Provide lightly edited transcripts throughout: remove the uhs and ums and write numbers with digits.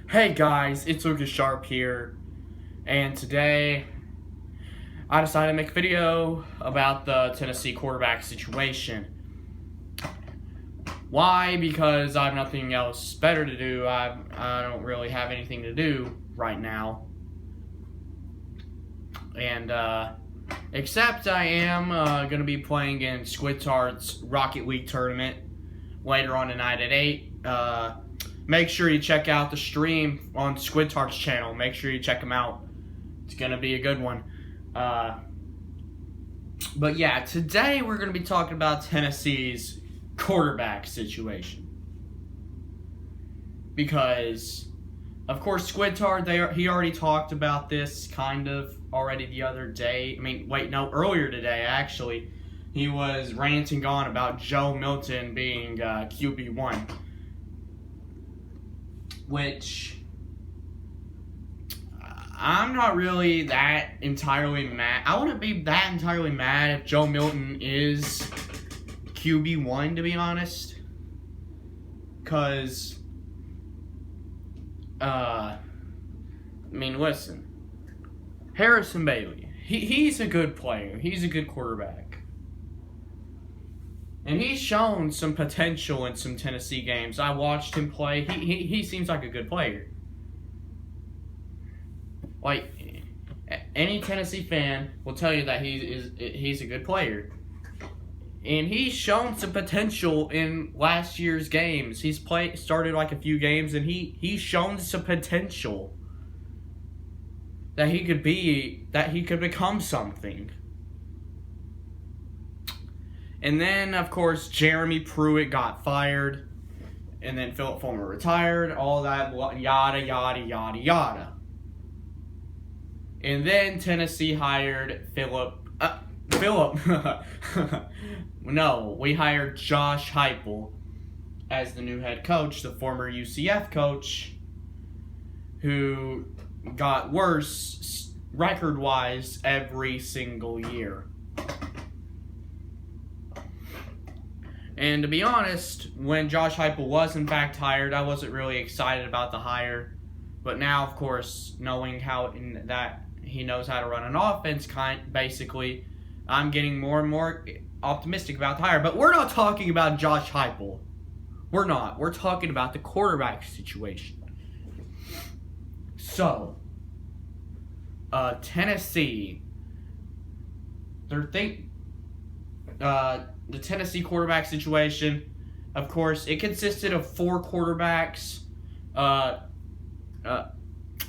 Hey guys, it's Lucas Sharp here, and today I decided to make a video about the Tennessee quarterback situation. Why? Because I have nothing else better to do. I don't really have anything to do right now, and except I am going to be playing in Squidtart's Rocket League tournament later on tonight at 8. Make sure you check out the stream on Squidtart's channel. Make sure you check him out. It's going to be a good one. But yeah, today we're going to be talking about Tennessee's quarterback situation. Because, of course, Squidtart, he already talked about this kind of already the other day. Earlier today, actually. He was ranting on about Joe Milton being QB1. Which I'm not really that entirely mad. I wouldn't be that entirely mad if Joe Milton is QB1, to be honest. Because, listen. Harrison Bailey, he's a good player. He's a good quarterback. And he's shown some potential in some Tennessee games. I watched him play. He seems like a good player. Like, any Tennessee fan will tell you that he's a good player. And he's shown some potential in last year's games. He's started like a few games, and he's shown some potential that he could become something. And then, of course, Jeremy Pruitt got fired. And then Philip Fulmer retired. All that, yada, yada, yada, yada. And then Tennessee hired we hired Josh Heupel as the new head coach, the former UCF coach, who got worse record-wise every single year. And to be honest, when Josh Heupel was in fact hired, I wasn't really excited about the hire. But now, of course, knowing that he knows how to run an offense, basically, I'm getting more and more optimistic about the hire. But we're not talking about Josh Heupel. We're not. We're talking about the quarterback situation. So, Tennessee, the Tennessee quarterback situation, of course, it consisted of 4 quarterbacks.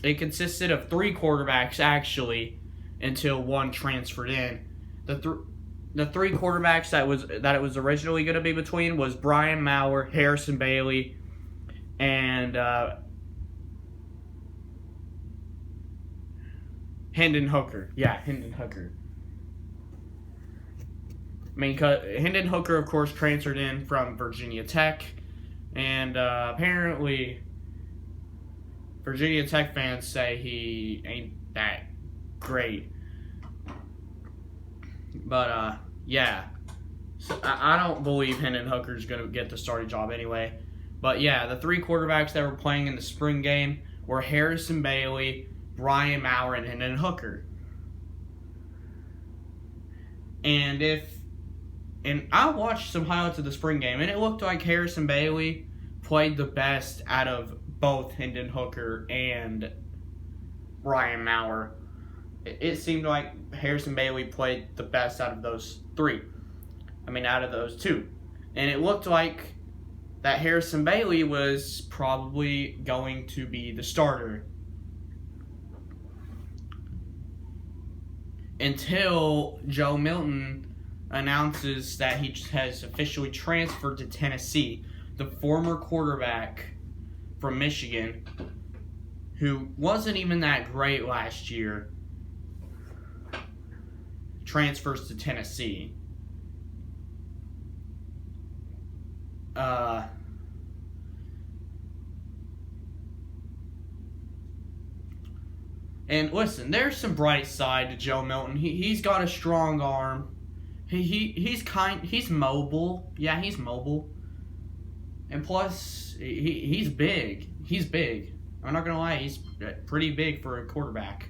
It consisted of 3 quarterbacks, actually, until one transferred in. The 3 quarterbacks that it was originally going to be between was Brian Maurer, Harrison Bailey, and Hendon Hooker. Yeah, Hendon Hooker. Hendon Hooker, of course, transferred in from Virginia Tech, and apparently Virginia Tech fans say he ain't that great. But, yeah. So I don't believe Hendon Hooker's going to get the starting job anyway. But, yeah, the 3 quarterbacks that were playing in the spring game were Harrison Bailey, Brian Maurer, and Hendon Hooker. And I watched some highlights of the spring game, and it looked like Harrison Bailey played the best out of both Hendon Hooker and Brian Maurer. It seemed like Harrison Bailey played the best out of those 3. Out of those 2. And it looked like that Harrison Bailey was probably going to be the starter. Until Joe Milton announces that he has officially transferred to Tennessee. The former quarterback from Michigan, who wasn't even that great last year, transfers to Tennessee. And listen, there's some bright side to Joe Milton. He's got a strong arm. He's mobile. Yeah, he's mobile. And plus, he's big. He's big. I'm not gonna lie, he's pretty big for a quarterback.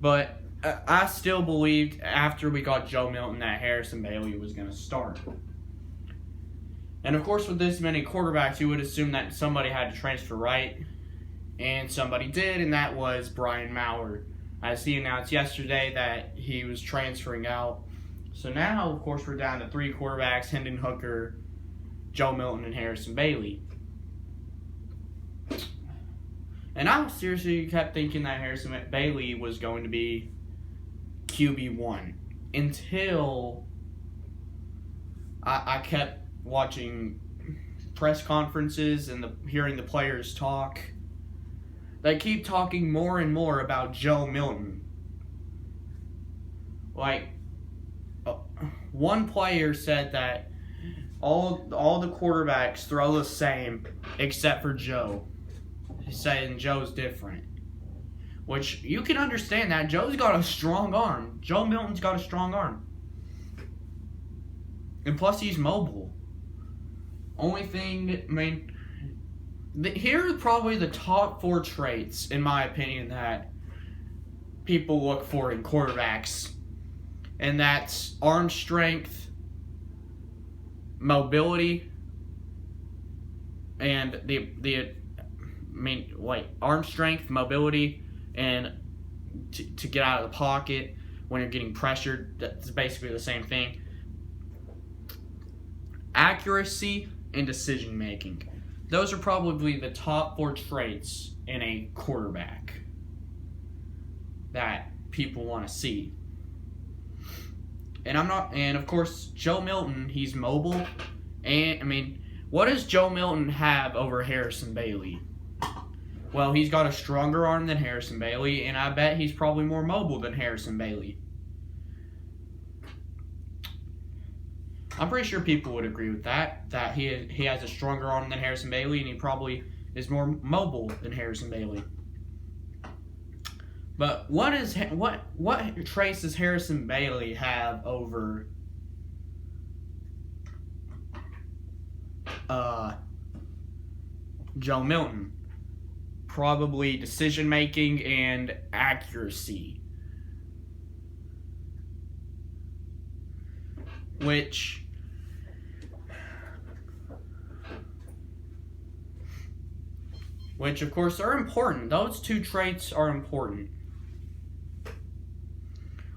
But I still believed after we got Joe Milton that Harrison Bailey was going to start. And of course, with this many quarterbacks, you would assume that somebody had to transfer, right? And somebody did, and that was Brian Maurer. As he announced yesterday that he was transferring out. So now, of course, we're down to 3 quarterbacks: Hendon Hooker, Joe Milton, and Harrison Bailey. And I seriously kept thinking that Harrison Bailey was going to be QB1 until I kept watching press conferences and hearing the players talk. They keep talking more and more about Joe Milton. Like, one player said that all the quarterbacks throw the same except for Joe. He's saying Joe's different. Which, you can understand that. Joe's got a strong arm. Joe Milton's got a strong arm. And plus, he's mobile. Only thing, I mean, here are probably the top 4 traits, in my opinion, that people look for in quarterbacks. And that's arm strength, mobility, and arm strength, mobility, and to get out of the pocket when you're getting pressured. That's basically the same thing. Accuracy and decision making. Those are probably the top 4 traits in a quarterback that people want to see. And of course, Joe Milton, he's mobile. And, I mean, what does Joe Milton have over Harrison Bailey? Well, he's got a stronger arm than Harrison Bailey, and I bet he's probably more mobile than Harrison Bailey. I'm pretty sure people would agree with that he has a stronger arm than Harrison Bailey, and he probably is more mobile than Harrison Bailey. But what traits does Harrison Bailey have over Joe Milton? Probably decision making and accuracy. Which of course are important. Those 2 traits are important.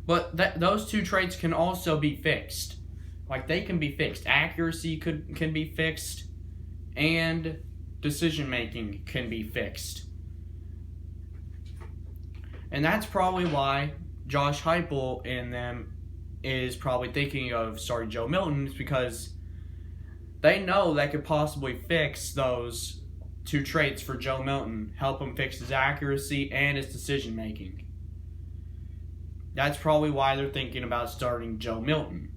But those 2 traits can also be fixed. Like, they can be fixed. Accuracy can be fixed, and decision making can be fixed. And that's probably why Josh Heupel and them is probably thinking of starting Joe Milton, is because they know they could possibly fix those 2 traits for Joe Milton, help him fix his accuracy and his decision making. That's probably why they're thinking about starting Joe Milton.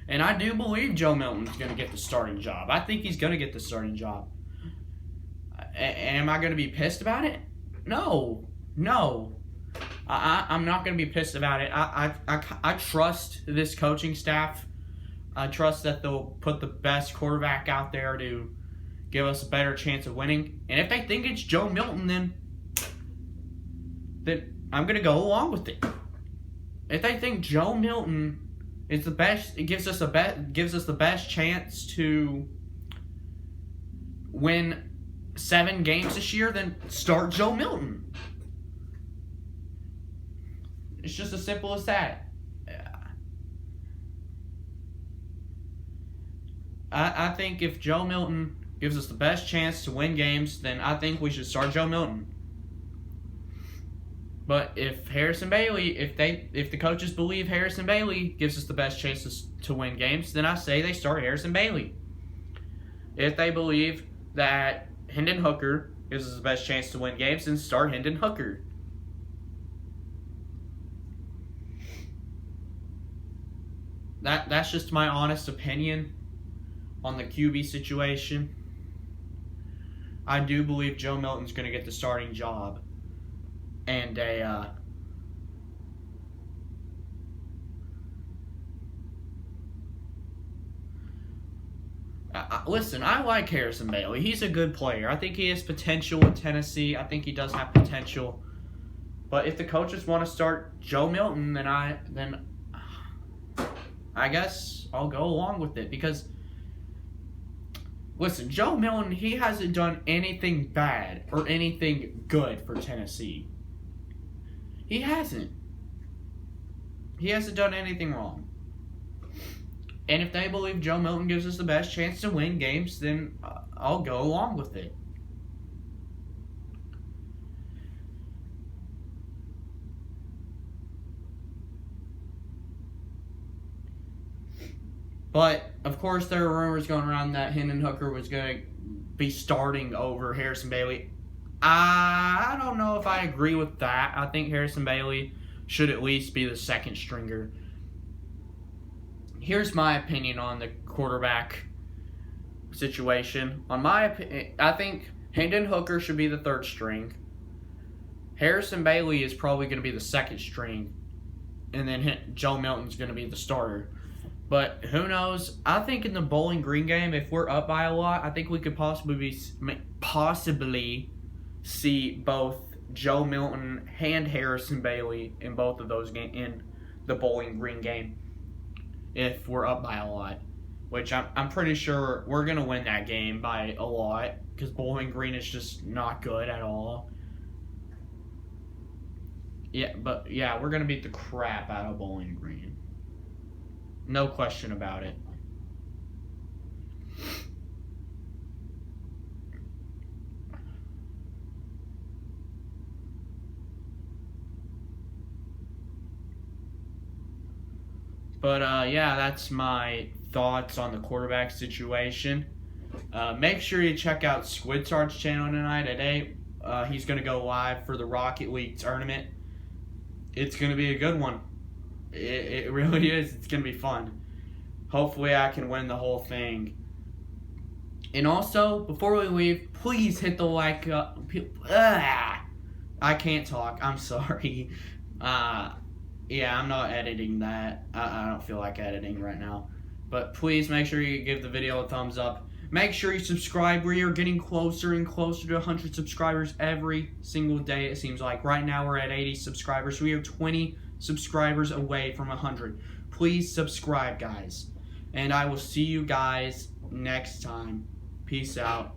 And I do believe Joe Milton's going to get the starting job. I think he's going to get the starting job. Am I going to be pissed about it? No. I'm not going to be pissed about it. I trust this coaching staff. I trust that they'll put the best quarterback out there to give us a better chance of winning. And if they think it's Joe Milton, then I'm going to go along with it. If they think Joe Milton is the best, it gives us the best chance to win 7 games this year, then start Joe Milton. It's just as simple as that. I think if Joe Milton gives us the best chance to win games, then I think we should start Joe Milton. But if Harrison Bailey, if the coaches believe Harrison Bailey gives us the best chances to win games, then I say they start Harrison Bailey. If they believe that Hendon Hooker gives us the best chance to win games, then start Hendon Hooker. That's just my honest opinion on the QB situation. I do believe Joe Milton's going to get the starting job and Listen, I like Harrison Bailey. He's a good player. I think he has potential in Tennessee. I think he does have potential. But if the coaches want to start Joe Milton, then I guess I'll go along with it. Because, listen, Joe Milton, he hasn't done anything bad or anything good for Tennessee. He hasn't. He hasn't done anything wrong. And if they believe Joe Milton gives us the best chance to win games, then I'll go along with it. But, of course, there are rumors going around that Hendon Hooker was going to be starting over Harrison Bailey. I don't know if I agree with that. I think Harrison Bailey should at least be the second stringer. Here's my opinion on the quarterback situation. On my opinion, I think Hendon Hooker should be the third string. Harrison Bailey is probably going to be the second string. And then Joe Milton's going to be the starter. But who knows? I think in the Bowling Green game, if we're up by a lot, I think we could possibly see both Joe Milton and Harrison Bailey in both of those games in the Bowling Green game. If we're up by a lot, which I'm pretty sure we're gonna win that game by a lot because Bowling Green is just not good at all. Yeah, but yeah, we're gonna beat the crap out of Bowling Green. No question about it. But yeah, that's my thoughts on the quarterback situation. Make sure you check out Squidsart's channel tonight at 8. He's going to go live for the Rocket League tournament. It's going to be a good one. It really is. It's going to be fun. Hopefully I can win the whole thing. And also, before we leave, please hit the like. I can't talk. I'm sorry. Yeah, I'm not editing that. I don't feel like editing right now. But please make sure you give the video a thumbs up. Make sure you subscribe. We are getting closer and closer to 100 subscribers every single day, it seems like. Right now we're at 80 subscribers. We are 20 subscribers away from 100. Please subscribe, guys. And I will see you guys next time. Peace out.